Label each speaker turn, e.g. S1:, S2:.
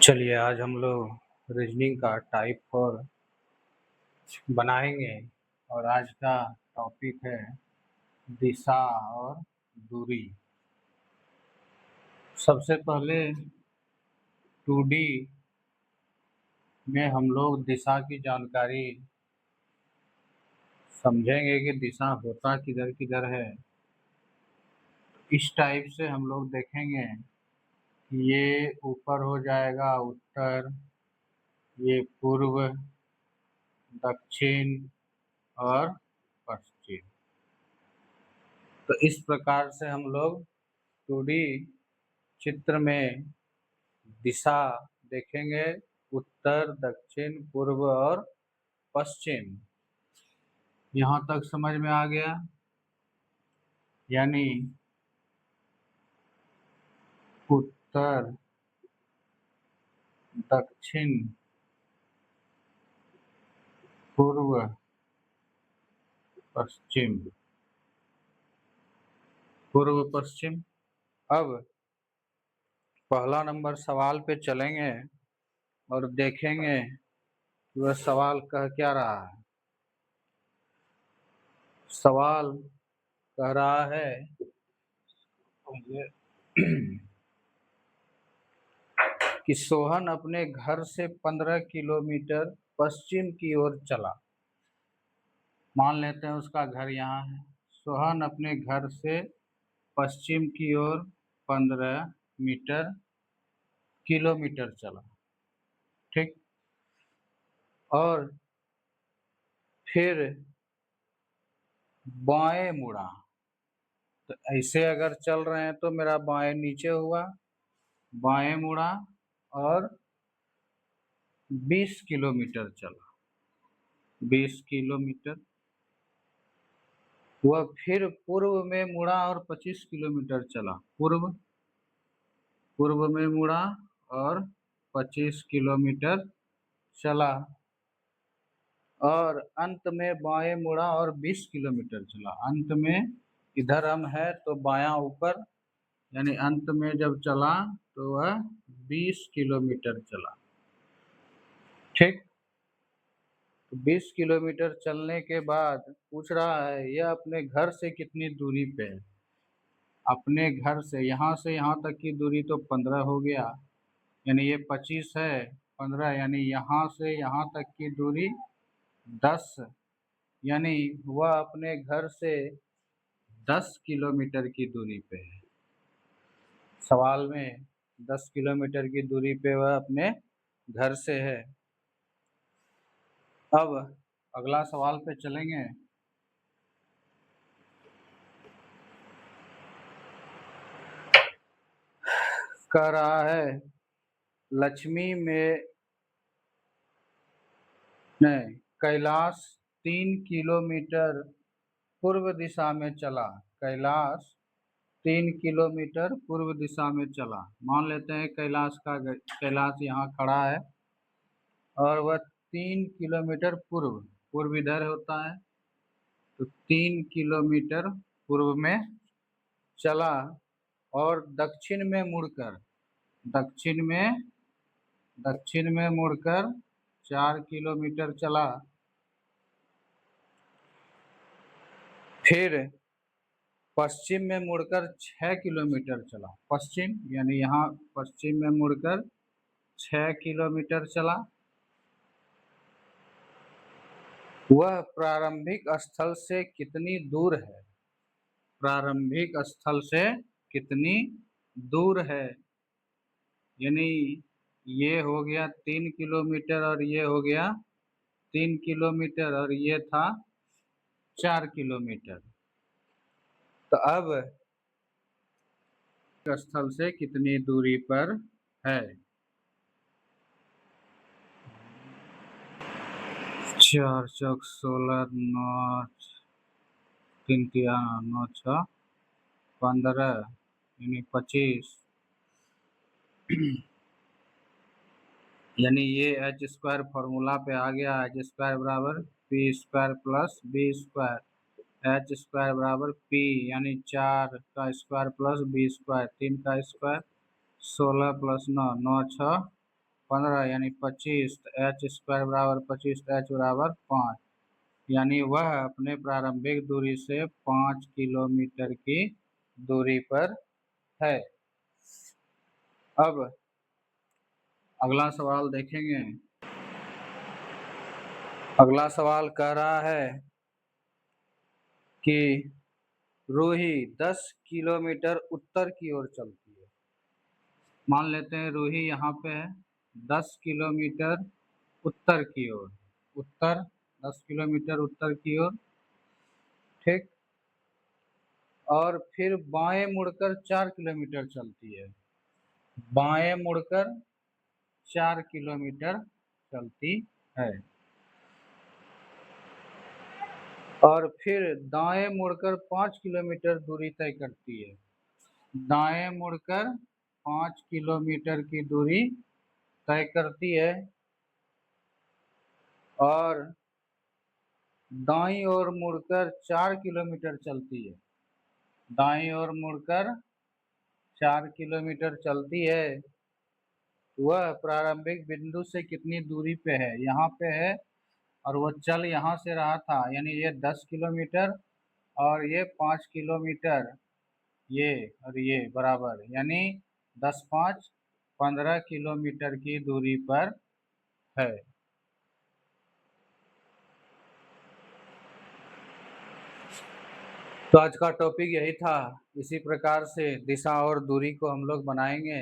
S1: चलिए आज हम लोग रीजनिंग का टाइप 4 बनाएंगे और आज का टॉपिक है दिशा और दूरी। सबसे पहले 2D में हम लोग दिशा की जानकारी समझेंगे कि दिशा होता किधर किधर है। इस टाइप से हम लोग देखेंगे कि ये ऊपर हो जाएगा उत्तर, ये पूर्व, दक्षिण और पश्चिम। तो इस प्रकार से हम लोग 2D चित्र में दिशा देखेंगे, उत्तर, दक्षिण, पूर्व और पश्चिम। यहाँ तक समझ में आ गया। यानी उत्तर, दक्षिण, पूर्व, पश्चिम, पूर्व पश्चिम। अब पहला नंबर सवाल पे चलेंगे और देखेंगे कि वह सवाल कह क्या रहा है। सवाल कह रहा है कि सोहन अपने घर से 15 किलोमीटर पश्चिम की ओर चला। मान लेते हैं उसका घर यहाँ है। सोहन अपने घर से पश्चिम की ओर 15 किलोमीटर चला, ठीक। और फिर बाएं मुड़ा। तो ऐसे अगर चल रहे हैं तो मेरा बाएं नीचे हुआ, बाएं मुड़ा और 20 किलोमीटर चला, 20 किलोमीटर। वह फिर पूर्व में मुड़ा और 25 किलोमीटर चला। पूर्व में मुड़ा और 25 किलोमीटर चला और अंत में बाएं मुड़ा और 20 किलोमीटर चला। अंत में इधर हम है तो बायां ऊपर, यानी अंत में जब चला तो वह 20 किलोमीटर चला, ठीक। तो 20 किलोमीटर चलने के बाद पूछ रहा है यह अपने घर से कितनी दूरी पे है। अपने घर से यहाँ तक की दूरी तो 15 हो गया, यानी ये 25 है, 15 यानी यहाँ से यहाँ तक की दूरी 10, यानी वह अपने घर से 10 किलोमीटर की दूरी पे है। सवाल में 10 किलोमीटर की दूरी पे वह अपने घर से है। अब अगला सवाल पे चलेंगे। कह रहा है लक्ष्मी में नहीं, कैलाश 3 किलोमीटर पूर्व दिशा में चला। कैलाश 3 किलोमीटर पूर्व दिशा में चला। मान लेते हैं कैलाश यहाँ खड़ा है और वह 3 किलोमीटर पूर्व इधर होता है, तो 3 किलोमीटर पूर्व में चला और दक्षिण में मुड़कर 4 किलोमीटर चला। फिर पश्चिम में मुड़कर 6 किलोमीटर चला। पश्चिम यानी यहाँ पश्चिम में मुड़कर 6 किलोमीटर चला। वह प्रारंभिक स्थल से कितनी दूर है? प्रारंभिक स्थल से कितनी दूर है? यानी ये हो गया 3 किलोमीटर और ये हो गया 3 किलोमीटर और ये था 4 किलोमीटर। तो अब स्थल से कितनी दूरी पर है? 4 चौक 16, 9 3 तिया 9 6 15 यानी 25, यानी ये एच स्क्वायर फॉर्मूला पे आ गया। एच स्क्वायर बराबर P square plus B square. H square बराबर पी यानी 4 का स्क्वायर प्लस बी स्क्वायर, 3 का स्क्वायर, 16 प्लस 9, 9 6 15 यानी 25, एच स्क्वायर बराबर 25, एच बराबर 5, यानी वह अपने प्रारंभिक दूरी से 5 किलोमीटर की दूरी पर है। अब अगला सवाल देखेंगे। अगला सवाल कह रहा है कि रूही 10 किलोमीटर उत्तर की ओर चलती है। मान लेते हैं रूही यहाँ पे है 10 किलोमीटर उत्तर की ओर, उत्तर 10 किलोमीटर उत्तर की ओर, ठीक। और फिर बाएं मुड़कर 4 किलोमीटर चलती है, बाएं मुड़कर 4 किलोमीटर चलती है, और फिर दाएं मुड़कर 5 किलोमीटर दूरी तय करती है, दाएं मुड़कर 5 किलोमीटर की दूरी तय करती है, और दाईं ओर मुड़कर 4 किलोमीटर चलती है, दाईं ओर मुड़कर 4 किलोमीटर चलती है। वह प्रारंभिक बिंदु से कितनी दूरी पे है, यहाँ पे है, और वो चल यहाँ से रहा था, यानी ये 10 किलोमीटर और ये 5 किलोमीटर, ये और ये बराबर, यानी 10 5 15 किलोमीटर की दूरी पर है। तो आज का टॉपिक यही था। इसी प्रकार से दिशा और दूरी को हम लोग बनाएंगे।